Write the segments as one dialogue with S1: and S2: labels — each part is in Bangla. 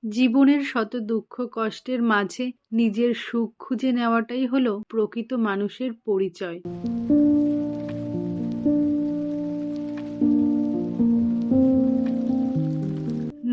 S1: জীবনের শত দুঃখ কষ্টের মাঝে নিজের সুখ খুঁজে নেওয়াটাই হলো প্রকৃত মানুষের পরিচয়।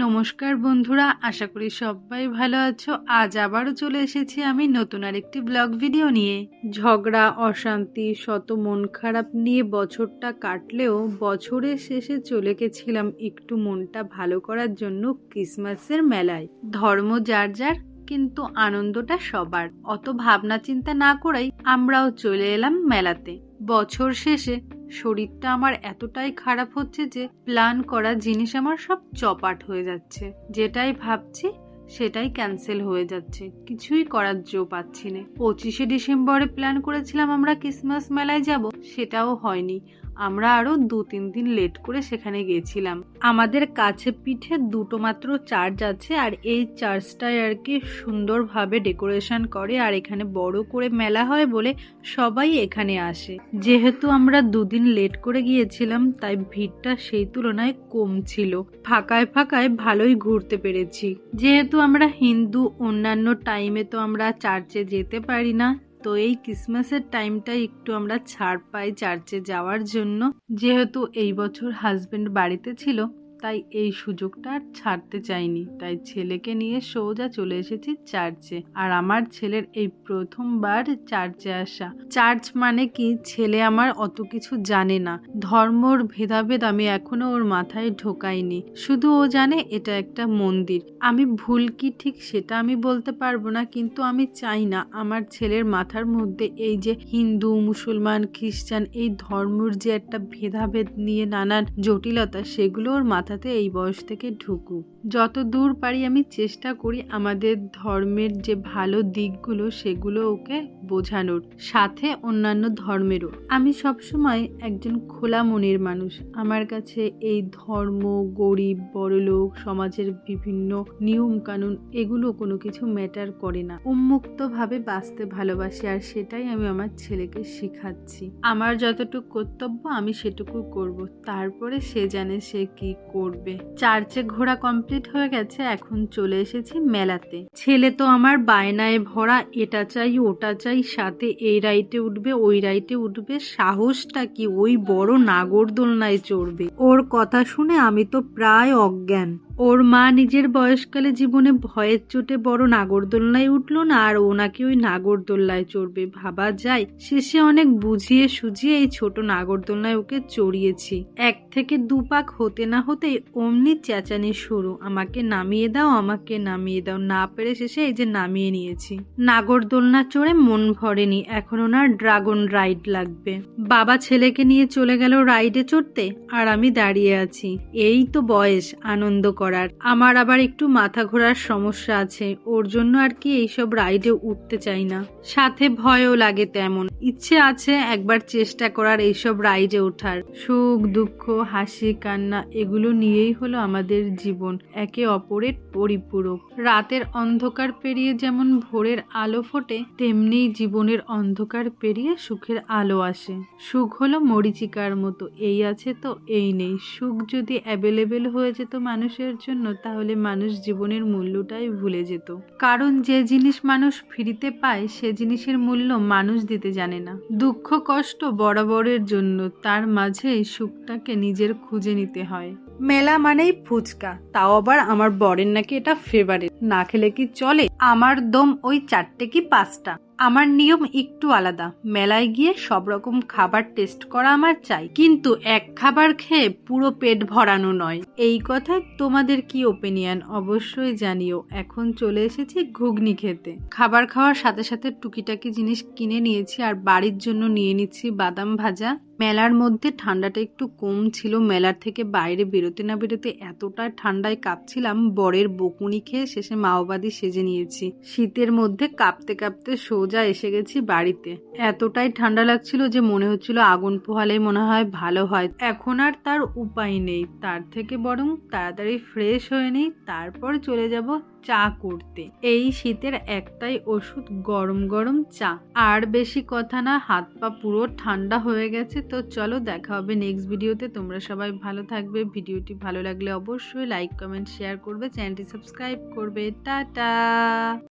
S1: নমস্কার বন্ধুরা, আশা করি সবাই ভালো আছো। আজ আবারও চলে এসেছি আমি নতুন আরেকটি ব্লগ ভিডিও নিয়ে। ঝগড়া, অশান্তি, শত মন খারাপ নিয়ে বছরটা কাটলেও বছরের শেষে চলে গেছিলাম একটু মনটা ভালো করার জন্য ক্রিসমাসের মেলায়। ধর্ম যার যার, কিন্তু আনন্দটা সবার। অত ভাবনা চিন্তা না করেই আমরাও চলে এলাম মেলাতে। বছর শেষে শরীরটা আমার এতটাই খারাপ হচ্ছে যে প্ল্যান করা জিনিস আমার সব চপাট হয়ে যাচ্ছে। যেটাই ভাবছি সেটাই ক্যান্সেল হয়ে যাচ্ছে, কিছুই করার জো পাচ্ছি না। 25শে ডিসেম্বরে প্ল্যান করেছিলাম আমরা ক্রিসমাস মেলায় যাব, সেটাও হয়নি। আমরা আরো 2-3 দিন লেট করে সেখানে গেছিলাম। আমাদের কাছে পিঠে দুটো মাত্র চার্চ আছে, আর এই চার্চটায় আর কি সুন্দরভাবে ডেকোরেশন করে, আর এখানে বড় করে মেলা হয় বলে সবাই এখানে আসে। যেহেতু আমরা 2 দিন লেট করে গিয়েছিলাম, তাই ভিড়টা সেই তুলনায় কম ছিল। ফাঁকায় ফাঁকায় ভালোই ঘুরতে পেরেছি। যেহেতু আমরা হিন্দু, অন্যান্য টাইমে তো আমরা চার্চে যেতে পারি না, তো এই ক্রিসমাসের টাইমটাই একটু আমরা ছাড় পাই চার্চে যাওয়ার জন্য। যেহেতু এই বছর হাজবেন্ড বাড়িতে ছিল, তাই এই সুযোগটা আর ছাড়তে চাইনি, তাই ছেলেকে নিয়ে সোজা চলে এসেছি চার্চে। আর আমার ছেলের এই প্রথমবার চার্চে আসা। চার্চ মানে কি, ছেলে আমার অত কিছু জানে না। ধর্মর ভেদাভেদ আমি এখনো ওর মাথায় ঢোকাইনি। শুধু ও জানে এটা একটা মন্দির। আমি ভুল কি ঠিক সেটা আমি বলতে পারবো না, কিন্তু আমি চাই না আমার ছেলের মাথার মধ্যে এই যে হিন্দু, মুসলমান, খ্রিস্টান, এই ধর্মের যে একটা ভেদাভেদ নিয়ে নানান জটিলতা, সেগুলো ওর মাথাতে এই বয়স থেকে ঢুকুক। যত দূর পারি আমি চেষ্টা করি আমাদের ধর্মের যে ভালো দিকগুলো সেগুলো ওকে বোঝানোর, সাথে অন্যান্য ধর্মেরও। আমি সবসময় একজন খোলা মনের মানুষ। আমার কাছে এই ধর্ম, গরিব, বড়লোক, সমাজের বিভিন্ন নিয়ম কানুন, এগুলো কোনো কিছু ম্যাটার করে না। উন্মুক্তভাবে বাঁচতে ভালোবাসি, আর সেটাই আমি আমার ছেলেকে শেখাচ্ছি। আমার যতটুকু কর্তব্য আমি সেটুকু করব, তারপরে সে জানে সে কি করবে। চার্চে ঘোরা কমপ্লিট হয়ে গেছে, এখন চলে এসেছি মেলাতে। ছেলে তো আমার বায়নায় ভরা, এটা চাই ওটা চাই, সাথে এই রাইটে উঠবে ওই রাইটে উঠবে। সাহসটা কি, ওই বড় নাগরদোলনায় চড়বে। ওর কথা শুনে আমি তো প্রায় অজ্ঞান। ওর মা নিজের বয়সকালে জীবনে ভয়ের চোটে বড় নাগরদোলনায় উঠলো না, আর ও নাকি ওই নাগরদোলনায় চড়বে। ভাবা যায়। শেষে অনেক বুঝিয়ে সুঝিয়ে এই ছোট নাগরদোলনায় ওকে চড়িয়েছি। 1 থেকে 2 পাক হতে না হতেই অমনি চেঁচানি শুরু, আমাকে নামিয়ে দাও, আমাকে নামিয়ে দাও। না পেরে শেষে এই যে নামিয়ে নিয়েছি। নাগরদোলনা চড়ে মন ভরেনি, এখন ওনার ড্রাগন রাইড লাগবে। বাবা ছেলেকে নিয়ে চলে গেল রাইডে চড়তে, আর আমি দাঁড়িয়ে আছি। এই তো বয়স আনন্দ করার। আমার আবার একটু মাথা ঘোরার সমস্যা আছে, ওর জন্য আর কি এইসব রাইডে উঠতে চাই না। সাথে ভয়ও লাগে তেমন। ইচ্ছে আছে একবার চেষ্টা করার এইসব রাইডে ওঠার। সুখ দুঃখ, হাসি কান্না, এগুলো নিয়েই হলো আমাদের জীবন, একে অপরের পরিপূরক। রাতের অন্ধকার পেরিয়ে যেমন ভোরের আলো ফোটে, তেমনি জীবনের অন্ধকার পেরিয়ে সুখের আলো আসে। সুখ হলো মরীচিকার মতো, এই আছে তো এই নেই। সুখ যদি অ্যাভেলেবেল হয়ে যেত মানুষের জন্য, তাহলে মানুষ জীবনের মূল্যটাই ভুলে যেত। কারণ যে জিনিস মানুষ ফ্রিতে পায়, সে জিনিসের মূল্য মানুষ দিতে জানে না। দুঃখ কষ্ট বরাবরের জন্য, তার মাঝেই সুখটাকে নিজের খুঁজে নিতে হয়। মেলা মানেই ফুচকা, তাও আবার আমার বরের নাকি এটা ফেভারিট। না খেলে কি চলে? আমার দম ওই 4টে কি 5টা। আমার নিয়ম একটু আলাদা। মেলায় গিয়ে সব রকম খাবার টেস্ট করা আমার চাই, কিন্তু এক খাবার খেয়ে পুরো পেট ভরানো নয়। এই কথায় তোমাদের কি ওপিনিয়ন অবশ্যই জানিও। এখন চলে এসেছি ঘুগনি খেতে। খাবার খাওয়ার সাথে সাথে টুকিটাকি জিনিস কিনে নিয়েছি, আর বাড়ির জন্য নিয়ে নিচ্ছি বাদাম ভাজা। মেলার মধ্যে ঠান্ডাটা একটু কম ছিল। মেলার থেকে বাইরে বেরোতে না বেরোতে এতটা ঠান্ডায় কাঁপছিলাম, বরের বকুনি খেয়ে শেষে মাওবাদী সেজে নিয়েছি। শীতের মধ্যে কাঁপতে কাঁপতে সোজা এসে গেছি বাড়িতে। এতটাই ঠান্ডা লাগছিল যে মনে হচ্ছিল আগুন পোহালেই মনে হয় ভালো হয়। এখন আর তার উপায় নেই, তার থেকে বরং তাড়াতাড়ি ফ্রেশ হয়ে নেই, তারপর চলে যাব চা করতে। এই শীতের একটাই ওষুধ, গরম গরম চা। আর বেশি কথা না, হাত পা পুরো ঠান্ডা হয়ে গেছে, তো চলো দেখা হবে নেক্সট ভিডিওতে। তোমরা সবাই ভালো থাকবে। ভিডিওটি ভালো লাগলে অবশ্যই লাইক কমেন্ট শেয়ার করবে, চ্যানেলটি সাবস্ক্রাইব করবে। টাটা।